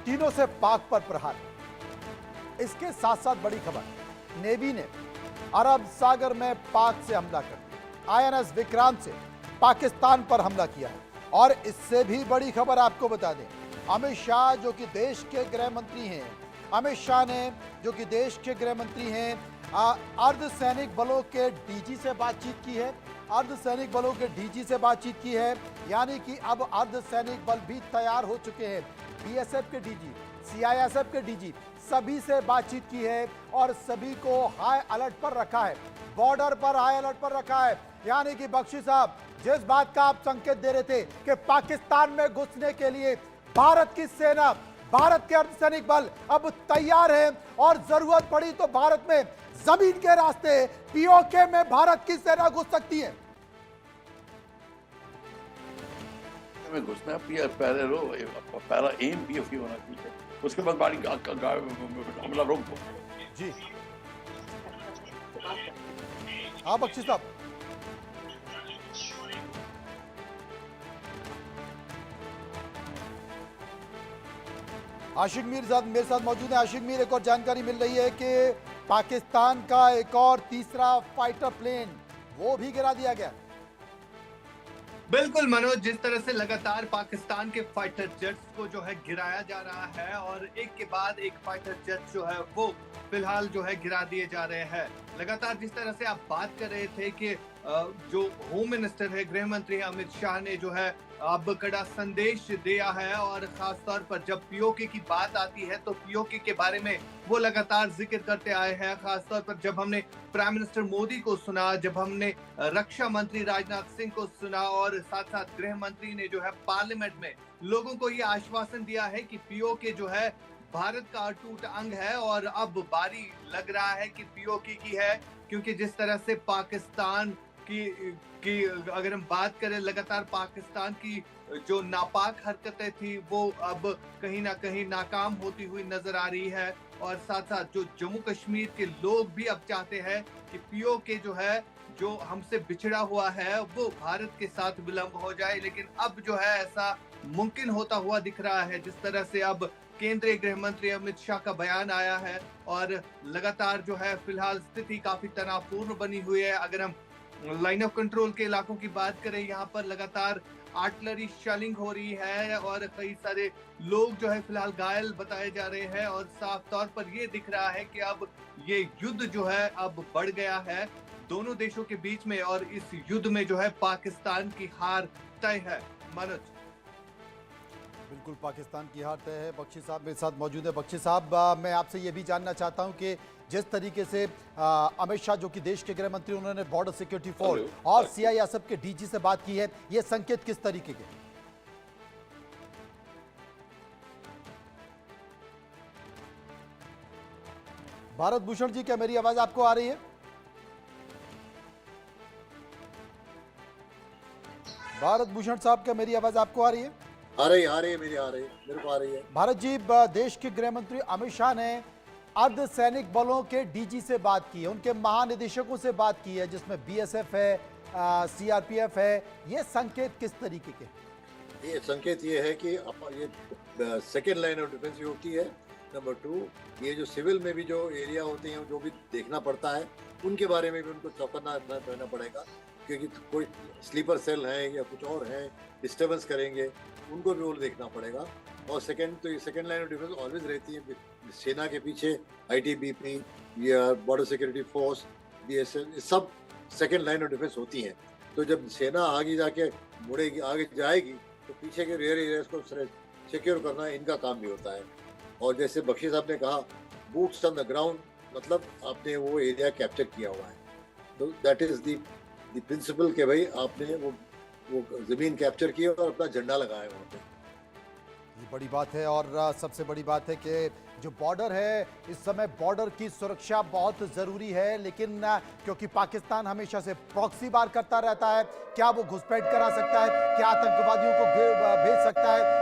तीनों से पाक पर प्रहार। इसके साथ साथ बड़ी खबर, नेवी ने अरब सागर में पाक से हमला कर दिया। आईएनएस विक्रांत से पाकिस्तान पर हमला किया है। और इससे भी बड़ी खबर आपको बता दें, अमित शाह जो कि देश के गृह मंत्री हैं, अमित शाह ने जो कि देश के गृह मंत्री हैं, अर्धसैनिक बलों के डीजी से बातचीत की है। अर्धसैनिक बलों के डीजी से बातचीत की है, यानी कि अब अर्धसैनिक बल भी तैयार हो चुके हैं। बीएसएफ के डीजी, सीआईएसएफ के डीजी, सभी से बातचीत की है और सभी को हाई अलर्ट पर रखा है, बॉर्डर पर हाई अलर्ट पर रखा है। यानी कि बख्शी साहब, जिस बात का आप संकेत दे रहे थे कि पाकिस्तान में घुसने के लिए भारत की सेना, भारत के अर्धसैनिक बल अब तैयार है और जरूरत पड़ी तो भारत में जमीन के रास्ते पीओके में भारत की सेना घुस सकती है। में घुसना पहला एम पीओके होना चाहिए, उसके बाद बारी हमला रोक दो। जी हाँ बख्शी साहब। आशिक मीर मेरे साथ मौजूद है। आशिक मीर, एक और जानकारी मिल रही है कि पाकिस्तान का एक और तीसरा फाइटर प्लेन वो भी गिरा दिया गया। बिल्कुल मनोज, जिस तरह से लगातार पाकिस्तान के फाइटर जेट्स को जो है गिराया जा रहा है और एक के बाद एक फाइटर जेट जो है वो फिलहाल जो है गिरा दिए जा रहे हैं। लगातार जिस तरह से आप बात कर रहे थे कि जो होम मिनिस्टर है, गृह मंत्री अमित शाह ने जो है अब कड़ा संदेश दिया है और खास तौर पर जब पीओके की बात आती है तो पीओके के बारे में वो लगातार जिक्र करते आए हैं। खास तौर पर जब हमने प्राइम मिनिस्टर मोदी को सुना, जब हमने रक्षा मंत्री राजनाथ सिंह को सुना और साथ साथ गृह मंत्री ने जो है पार्लियामेंट में लोगों को ये आश्वासन दिया है कि पीओके जो है भारत का अटूट अंग है और अब बारी लग रहा है कि पीओके की है, क्योंकि जिस तरह से पाकिस्तान की अगर हम बात करें, लगातार पाकिस्तान की जो नापाक हरकतें थी वो अब कहीं ना कहीं नाकाम होती हुई नजर आ रही है। और साथ साथ जो जम्मू कश्मीर के लोग भी अब चाहते हैं कि पीओके जो है, जो हमसे बिछड़ा हुआ है, वो भारत के साथ विलंब हो जाए। लेकिन अब जो है ऐसा मुमकिन होता हुआ दिख रहा है, जिस तरह से अब केंद्रीय गृह मंत्री अमित शाह का बयान आया है और लगातार जो है फिलहाल स्थिति काफी तनावपूर्ण बनी हुई है। अगर हम लाइन ऑफ कंट्रोल के इलाकों की बात करें, यहाँ पर लगातार आर्टिलरी शेलिंग हो रही है और कई सारे लोग जो है फिलहाल घायल बताए जा रहे हैं और साफ तौर पर ये दिख रहा है कि अब ये युद्ध जो है अब बढ़ गया है दोनों देशों के बीच में और इस युद्ध में जो है पाकिस्तान की हार तय है। मनोज, बिल्कुल पाकिस्तान की हार तय है। बख्शी साहब मेरे साथ मौजूद है। बख्शी साहब, मैं आपसे ये भी जानना चाहता हूं कि जिस तरीके से अमित शाह जो कि देश के गृह मंत्री, उन्होंने बॉर्डर सिक्योरिटी फोर्स और सीआईएसएफ के डीजी से बात की है, ये संकेत किस तरीके के? भारत भूषण जी, क्या मेरी आवाज आपको आ रही है? भारत भूषण साहब, क्या मेरी आवाज आपको आ रही है? आ रही है, मेरे को आ रही है। भारत जी, देश के गृह मंत्री अमित शाह ने अर्धसैनिक बलों के डीजी से बात की है, उनके महानिदेशकों से बात की है, जिसमें बीएसएफ है, सीआरपीएफ है। ये संकेत किस तरीके के? ये संकेत ये है कि ये सेकेंड लाइन ऑफ डिफेंस होती है। नंबर 2, ये जो सिविल में भी जो एरिया होते हैं जो भी देखना पड़ता है, उनके बारे में भी उनको चौकन्ना रहना पड़ेगा, क्योंकि कोई स्लीपर सेल है या कुछ और है डिस्टर्बेंस करेंगे, उनको भी वो देखना पड़ेगा। और second line of defence always रहती है सेना के पीछे, आईटीबीपी या बॉर्डर सिक्योरिटी फोर्स, बीएसएफ, सब सेकेंड लाइन ऑफ डिफेंस होती हैं। तो जब सेना आगे जाके मुड़ेगी, आगे जाएगी, तो पीछे के रियर एरियाज को सिक्योर करना इनका काम भी होता है। और जैसे बख्शी साहब ने कहा, बूट्स ऑन द ग्राउंड, मतलब आपने वो एरिया कैप्चर किया हुआ है। तो दैट इज द प्रिंसिपल के भाई आपने वो जमीन कैप्चर की और अपना झंडा लगाया वहाँ पे। ये बड़ी बात है। और सबसे बड़ी बात है कि जो बॉर्डर है, इस समय बॉर्डर की सुरक्षा बहुत ज़रूरी है, लेकिन क्योंकि पाकिस्तान हमेशा से प्रॉक्सी वार करता रहता है, क्या वो घुसपैठ करा सकता है, क्या आतंकवादियों को भेज सकता है,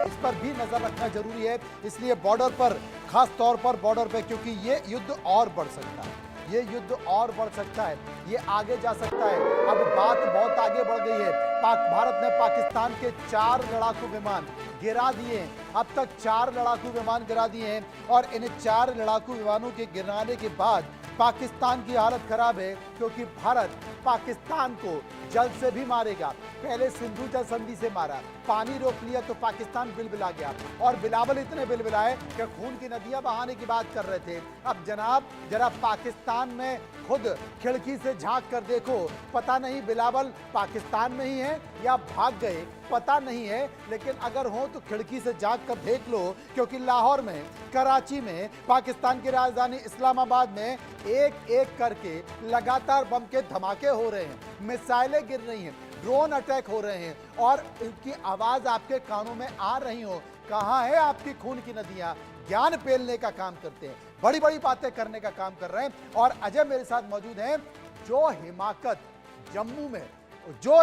इस पर भी नज़र रखना जरूरी है। इसलिए बॉर्डर पर, खास तौर पर बॉर्डर पर, क्योंकि ये युद्ध और बढ़ सकता है, ये युद्ध और बढ़ सकता है, ये आगे जा सकता है। अब बात बहुत आगे बढ़ गई है। भारत ने पाकिस्तान के 4 लड़ाकू विमान गिरा दिए हैं। अब तक 4 लड़ाकू विमान गिरा दिए हैं और इन 4 लड़ाकू विमानों के गिराने के बाद पाकिस्तान की हालत खराब है, क्योंकि भारत पाकिस्तान को जल से भी मारेगा। पहले सिंधु जल संधि से मारा, पानी रोक लिया तो पाकिस्तान बिलबिला गया, और बिलावल इतने बिलबिलाए कि खून की नदियां बहाने की बात कर रहे थे। अब जनाब जरा पाकिस्तान में खुद खिड़की से झांक कर देखो, पता नहीं बिलावल पाकिस्तान में ही है या भाग गए, पता नहीं है, लेकिन अगर हो तो खिड़की से झांक कर देख लो, क्योंकि लाहौर में, कराची में, पाकिस्तान की राजधानी इस्लामाबाद में एक एक करके लगातार बम के धमाके हो रहे हैं, मिसाइलें गिर रही हैं, ड्रोन अटैक हो रहे हैं, और इनकी आवाज आपके कानों में आ रही हो। कहां है आपकी खून की नदियां? ज्ञान पेलने का काम करते हैं, बड़ी बड़ी बातें करने का काम कर रहे हैं। और अजय मेरे साथ मौजूद हैं, जो हिमाकत जम्मू में जो